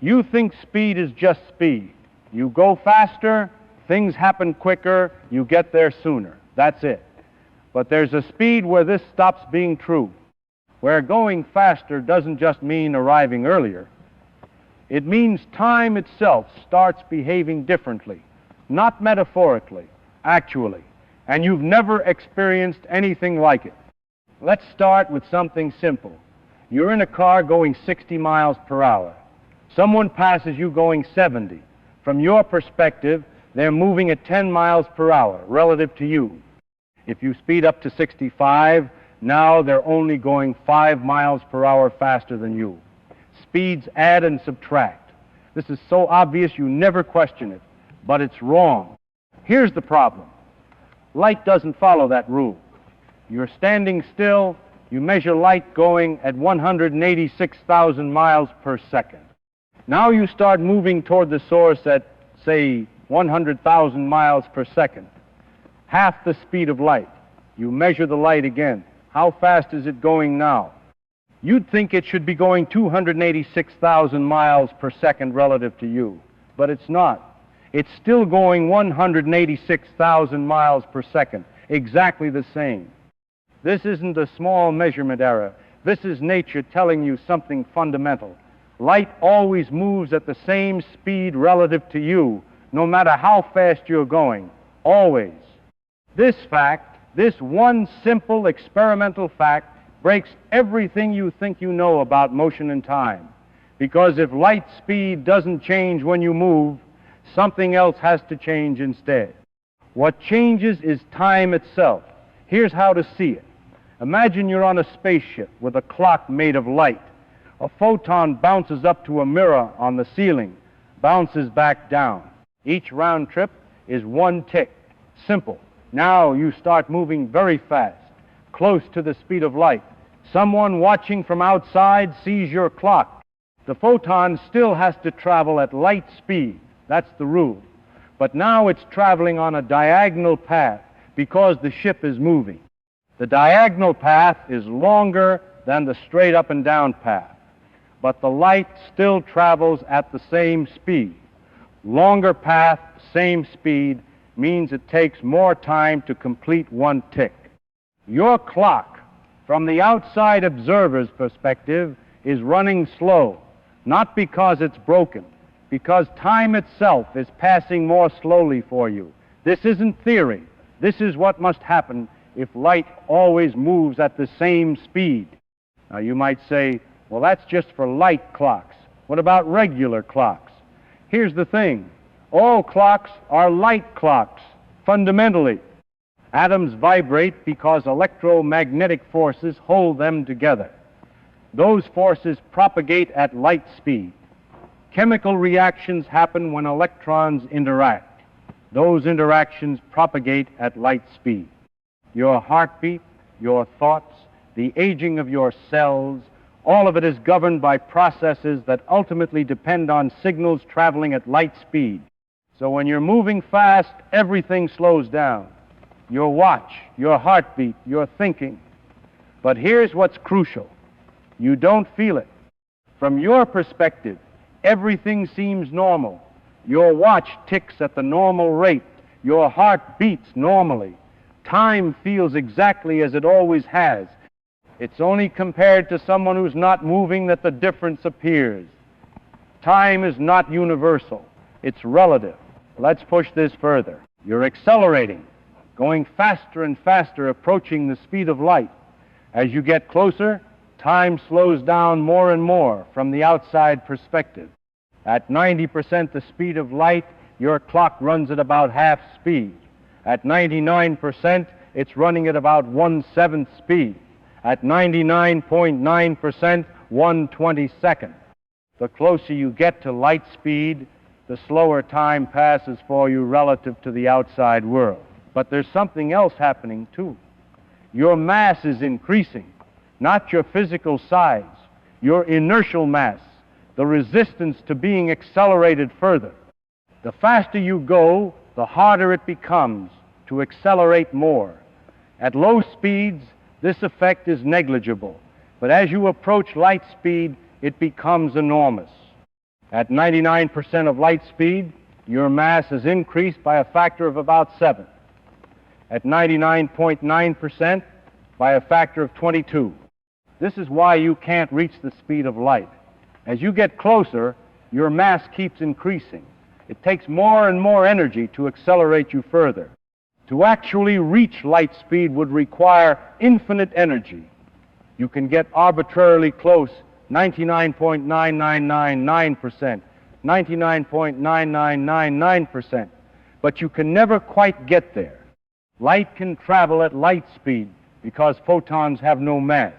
You think speed is just speed. You go faster, things happen quicker, you get there sooner. That's it. But there's a speed where this stops being true, where going faster doesn't just mean arriving earlier. It means time itself starts behaving differently, not metaphorically, actually, and you've never experienced anything like it. Let's start with something simple. You're in a car going 60 miles per hour. Someone passes you going 70. From your perspective, they're moving at 10 miles per hour relative to you. If you speed up to 65, now they're only going 5 miles per hour faster than you. Speeds add and subtract. This is so obvious you never question it, but it's wrong. Here's the problem. Light doesn't follow that rule. You're standing still, you measure light going at 186,000 miles per second. Now you start moving toward the source at, say, 100,000 miles per second. Half the speed of light. You measure the light again. How fast is it going now? You'd think it should be going 286,000 miles per second relative to you, but it's not. It's still going 186,000 miles per second, exactly the same. This isn't a small measurement error. This is nature telling you something fundamental. Light always moves at the same speed relative to you, no matter how fast you're going. Always. This fact, this one simple experimental fact, breaks everything you think you know about motion and time. Because if light speed doesn't change when you move, something else has to change instead. What changes is time itself. Here's how to see it. Imagine you're on a spaceship with a clock made of light. A photon bounces up to a mirror on the ceiling, bounces back down. Each round trip is one tick. Simple. Now you start moving very fast, close to the speed of light. Someone watching from outside sees your clock. The photon still has to travel at light speed. That's the rule. But now it's traveling on a diagonal path because the ship is moving. The diagonal path is longer than the straight up and down path, but the light still travels at the same speed. Longer path, same speed, means it takes more time to complete one tick. Your clock, from the outside observer's perspective, is running slow, not because it's broken, because time itself is passing more slowly for you. This isn't theory. This is what must happen if light always moves at the same speed. Now you might say, well, that's just for light clocks. What about regular clocks? Here's the thing. All clocks are light clocks, fundamentally. Atoms vibrate because electromagnetic forces hold them together. Those forces propagate at light speed. Chemical reactions happen when electrons interact. Those interactions propagate at light speed. Your heartbeat, your thoughts, the aging of your cells, all of it is governed by processes that ultimately depend on signals traveling at light speed. So when you're moving fast, everything slows down. Your watch, your heartbeat, your thinking. But here's what's crucial. You don't feel it. From your perspective, everything seems normal. Your watch ticks at the normal rate. Your heart beats normally. Time feels exactly as it always has. It's only compared to someone who's not moving that the difference appears. Time is not universal. It's relative. Let's push this further. You're accelerating, going faster and faster, approaching the speed of light. As you get closer, time slows down more and more from the outside perspective. At 90% the speed of light, your clock runs at about half speed. At 99%, it's running at about 1/7 speed. At 99.9%, 1/22. The closer you get to light speed, the slower time passes for you relative to the outside world. But there's something else happening too. Your mass is increasing, not your physical size, your inertial mass, the resistance to being accelerated further. The faster you go, the harder it becomes to accelerate more. At low speeds, this effect is negligible, but as you approach light speed, it becomes enormous. At 99% of light speed, your mass is increased by a factor of about 7. At 99.9%, by a factor of 22. This is why you can't reach the speed of light. As you get closer, your mass keeps increasing. It takes more and more energy to accelerate you further. To actually reach light speed would require infinite energy. You can get arbitrarily close, 99.9999%, 99.9999%, but you can never quite get there. Light can travel at light speed because photons have no mass.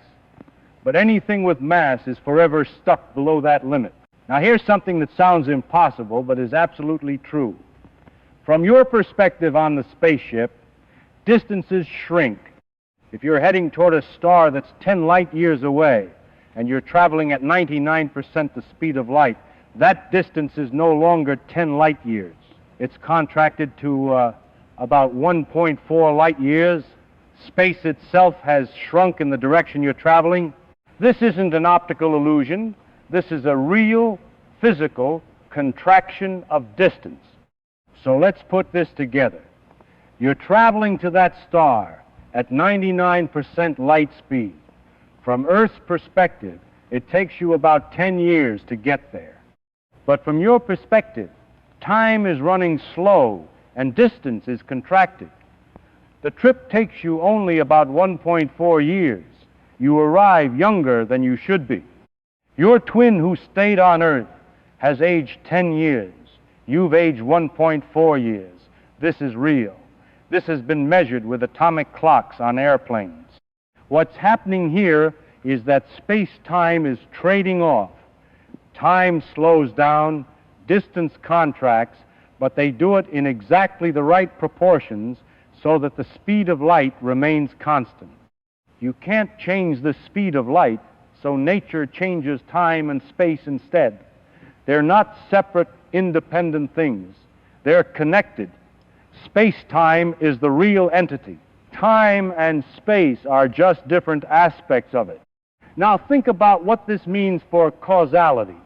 But anything with mass is forever stuck below that limit. Now here's something that sounds impossible, but is absolutely true. From your perspective on the spaceship, distances shrink. If you're heading toward a star that's 10 light years away, and you're traveling at 99% the speed of light, that distance is no longer 10 light years. It's contracted to about 1.4 light years. Space itself has shrunk in the direction you're traveling. This isn't an optical illusion. This is a real, physical contraction of distance. So let's put this together. You're traveling to that star at 99% light speed. From Earth's perspective, it takes you about 10 years to get there. But from your perspective, time is running slow and distance is contracted. The trip takes you only about 1.4 years. You arrive younger than you should be. Your twin who stayed on Earth has aged 10 years. You've aged 1.4 years. This is real. This has been measured with atomic clocks on airplanes. What's happening here is that space-time is trading off. Time slows down, distance contracts, but they do it in exactly the right proportions so that the speed of light remains constant. You can't change the speed of light, so nature changes time and space instead. They're not separate, independent things. They're connected. Space-time is the real entity. Time and space are just different aspects of it. Now think about what this means for causality.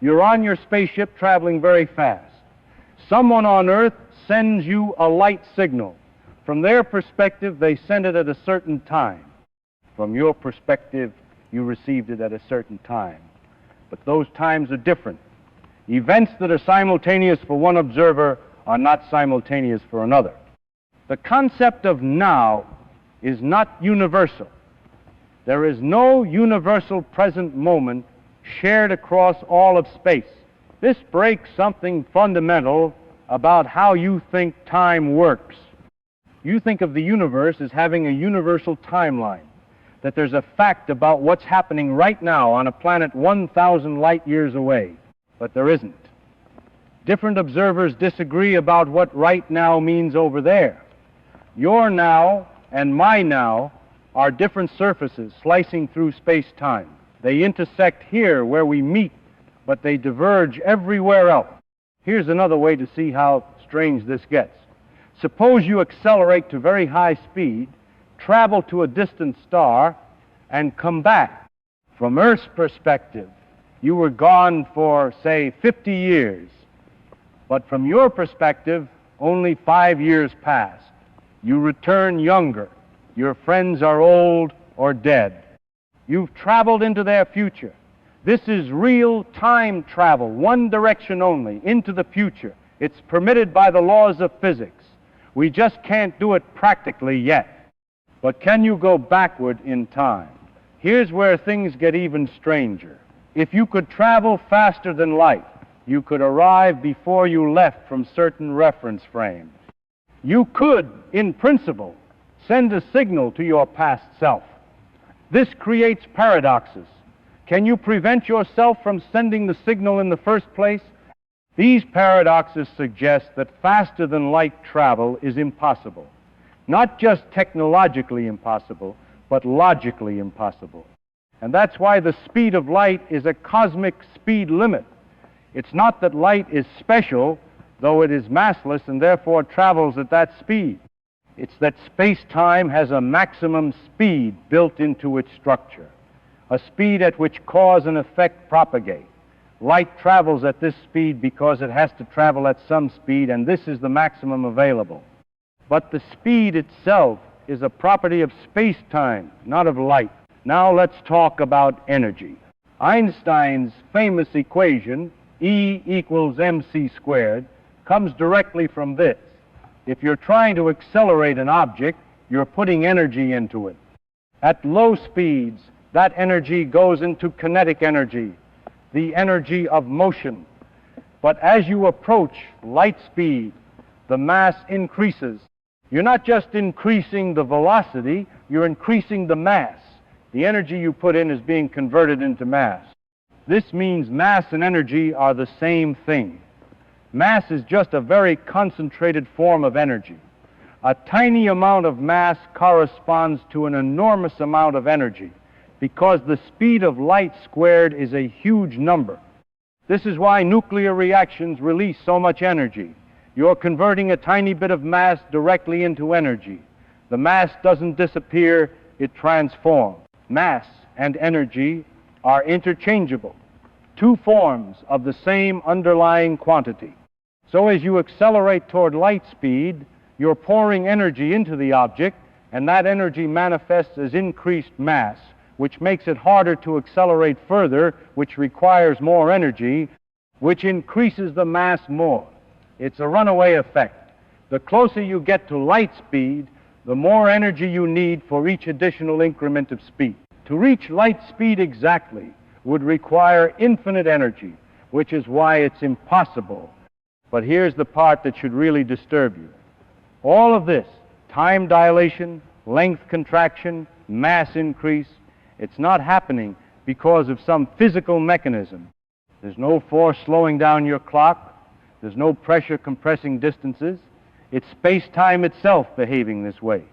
You're on your spaceship traveling very fast. Someone on Earth sends you a light signal. From their perspective, they send it at a certain time. From your perspective, you received it at a certain time. But those times are different. Events that are simultaneous for one observer are not simultaneous for another. The concept of now is not universal. There is no universal present moment shared across all of space. This breaks something fundamental about how you think time works. You think of the universe as having a universal timeline, that there's a fact about what's happening right now on a planet 1,000 light years away, but there isn't. Different observers disagree about what right now means over there. Your now and my now are different surfaces slicing through space-time. They intersect here where we meet, but they diverge everywhere else. Here's another way to see how strange this gets. Suppose you accelerate to very high speed, travel to a distant star, and come back. From Earth's perspective, you were gone for, say, 50 years. But from your perspective, only 5 years passed. You return younger. Your friends are old or dead. You've traveled into their future. This is real time travel, one direction only, into the future. It's permitted by the laws of physics. We just can't do it practically yet. But can you go backward in time? Here's where things get even stranger. If you could travel faster than light, you could arrive before you left from certain reference frames. You could, in principle, send a signal to your past self. This creates paradoxes. Can you prevent yourself from sending the signal in the first place? These paradoxes suggest that faster than light travel is impossible. Not just technologically impossible, but logically impossible. And that's why the speed of light is a cosmic speed limit. It's not that light is special, though it is massless and therefore travels at that speed. It's that space-time has a maximum speed built into its structure, a speed at which cause and effect propagate, Light travels at this speed because it has to travel at some speed, and this is the maximum available. But the speed itself is a property of space-time, not of light. Now let's talk about energy. Einstein's famous equation, E equals mc squared, comes directly from this. If you're trying to accelerate an object, you're putting energy into it. At low speeds, that energy goes into kinetic energy, the energy of motion. But as you approach light speed, the mass increases. You're not just increasing the velocity, you're increasing the mass. The energy you put in is being converted into mass. This means mass and energy are the same thing. Mass is just a very concentrated form of energy. A tiny amount of mass corresponds to an enormous amount of energy because the speed of light squared is a huge number. This is why nuclear reactions release so much energy. You're converting a tiny bit of mass directly into energy. The mass doesn't disappear, it transforms. Mass and energy are interchangeable, two forms of the same underlying quantity. So as you accelerate toward light speed, you're pouring energy into the object, and that energy manifests as increased mass, which makes it harder to accelerate further, which requires more energy, which increases the mass more. It's a runaway effect. The closer you get to light speed, the more energy you need for each additional increment of speed. To reach light speed exactly would require infinite energy, which is why it's impossible. But here's the part that should really disturb you. All of this, time dilation, length contraction, mass increase, it's not happening because of some physical mechanism. There's no force slowing down your clock. There's no pressure compressing distances. It's space-time itself behaving this way.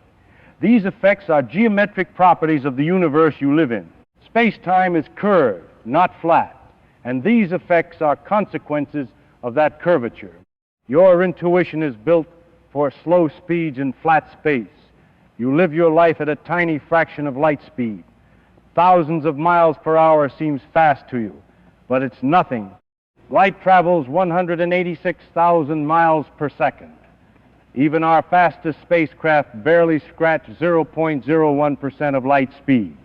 These effects are geometric properties of the universe you live in. Space-time is curved, not flat, and these effects are consequences of that curvature. Your intuition is built for slow speeds in flat space. You live your life at a tiny fraction of light speed. Thousands of miles per hour seems fast to you, but it's nothing. Light travels 186,000 miles per second. Even our fastest spacecraft barely scratch 0.01% of light speed.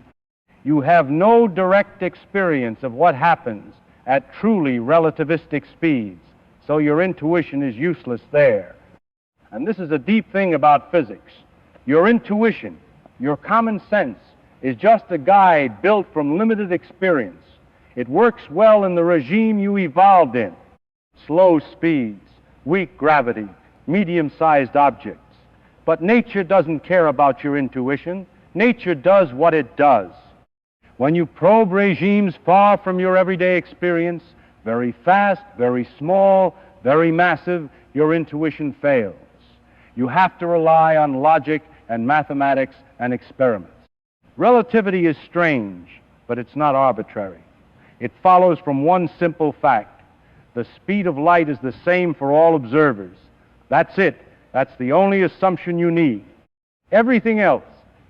You have no direct experience of what happens at truly relativistic speeds, so your intuition is useless there. And this is a deep thing about physics. Your intuition, your common sense, is just a guide built from limited experience. It works well in the regime you evolved in. Slow speeds, weak gravity, medium-sized objects. But nature doesn't care about your intuition. Nature does what it does. When you probe regimes far from your everyday experience, very fast, very small, very massive, your intuition fails. You have to rely on logic and mathematics and experiments. Relativity is strange, but it's not arbitrary. It follows from one simple fact. The speed of light is the same for all observers. That's it. That's the only assumption you need. Everything else,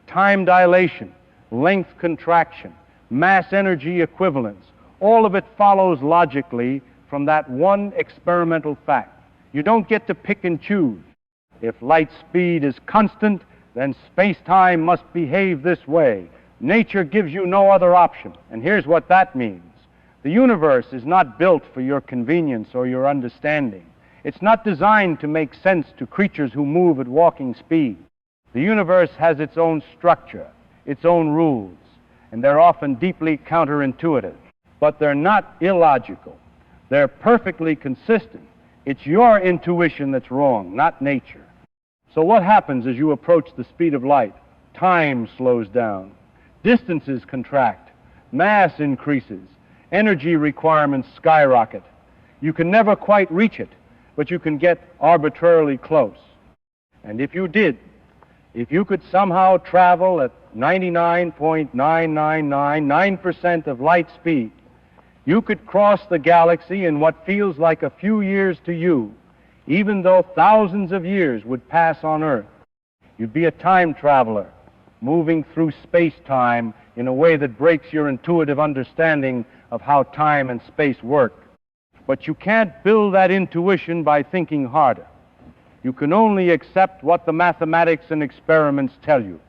time dilation, length contraction, mass energy equivalence, all of it follows logically from that one experimental fact. You don't get to pick and choose. If light speed is constant, then space-time must behave this way. Nature gives you no other option. And here's what that means. The universe is not built for your convenience or your understanding. It's not designed to make sense to creatures who move at walking speed. The universe has its own structure, its own rules, and they're often deeply counterintuitive. But they're not illogical. They're perfectly consistent. It's your intuition that's wrong, not nature. So what happens as you approach the speed of light? Time slows down. Distances contract. Mass increases. Energy requirements skyrocket. You can never quite reach it, but you can get arbitrarily close. And if you did, if you could somehow travel at 99.9999% of light speed, you could cross the galaxy in what feels like a few years to you, even though thousands of years would pass on Earth. You'd be a time traveler, moving through space-time in a way that breaks your intuitive understanding of how time and space work. But you can't build that intuition by thinking harder. You can only accept what the mathematics and experiments tell you.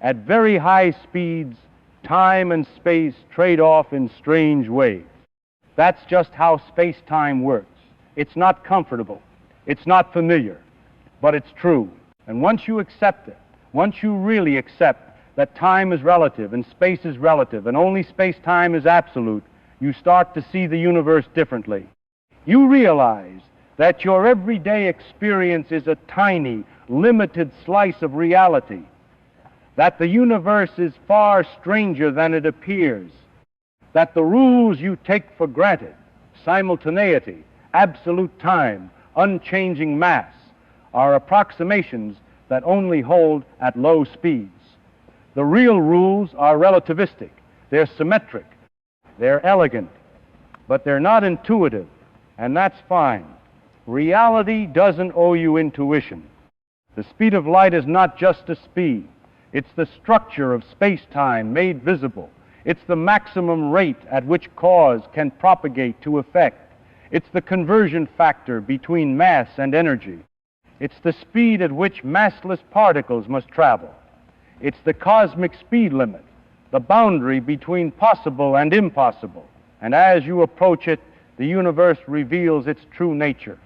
At very high speeds, time and space trade off in strange ways. That's just how space-time works. It's not comfortable. It's not familiar. But it's true. And once you accept it, once you really accept that time is relative and space is relative and only space-time is absolute, you start to see the universe differently. You realize that your everyday experience is a tiny, limited slice of reality, that the universe is far stranger than it appears, that the rules you take for granted, simultaneity, absolute time, unchanging mass, are approximations that only hold at low speeds. The real rules are relativistic, they're symmetric, they're elegant, but they're not intuitive, and that's fine. Reality doesn't owe you intuition. The speed of light is not just a speed. It's the structure of space-time made visible. It's the maximum rate at which cause can propagate to effect. It's the conversion factor between mass and energy. It's the speed at which massless particles must travel. It's the cosmic speed limit, the boundary between possible and impossible. And as you approach it, the universe reveals its true nature,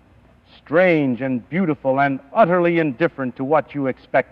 strange and beautiful and utterly indifferent to what you expect.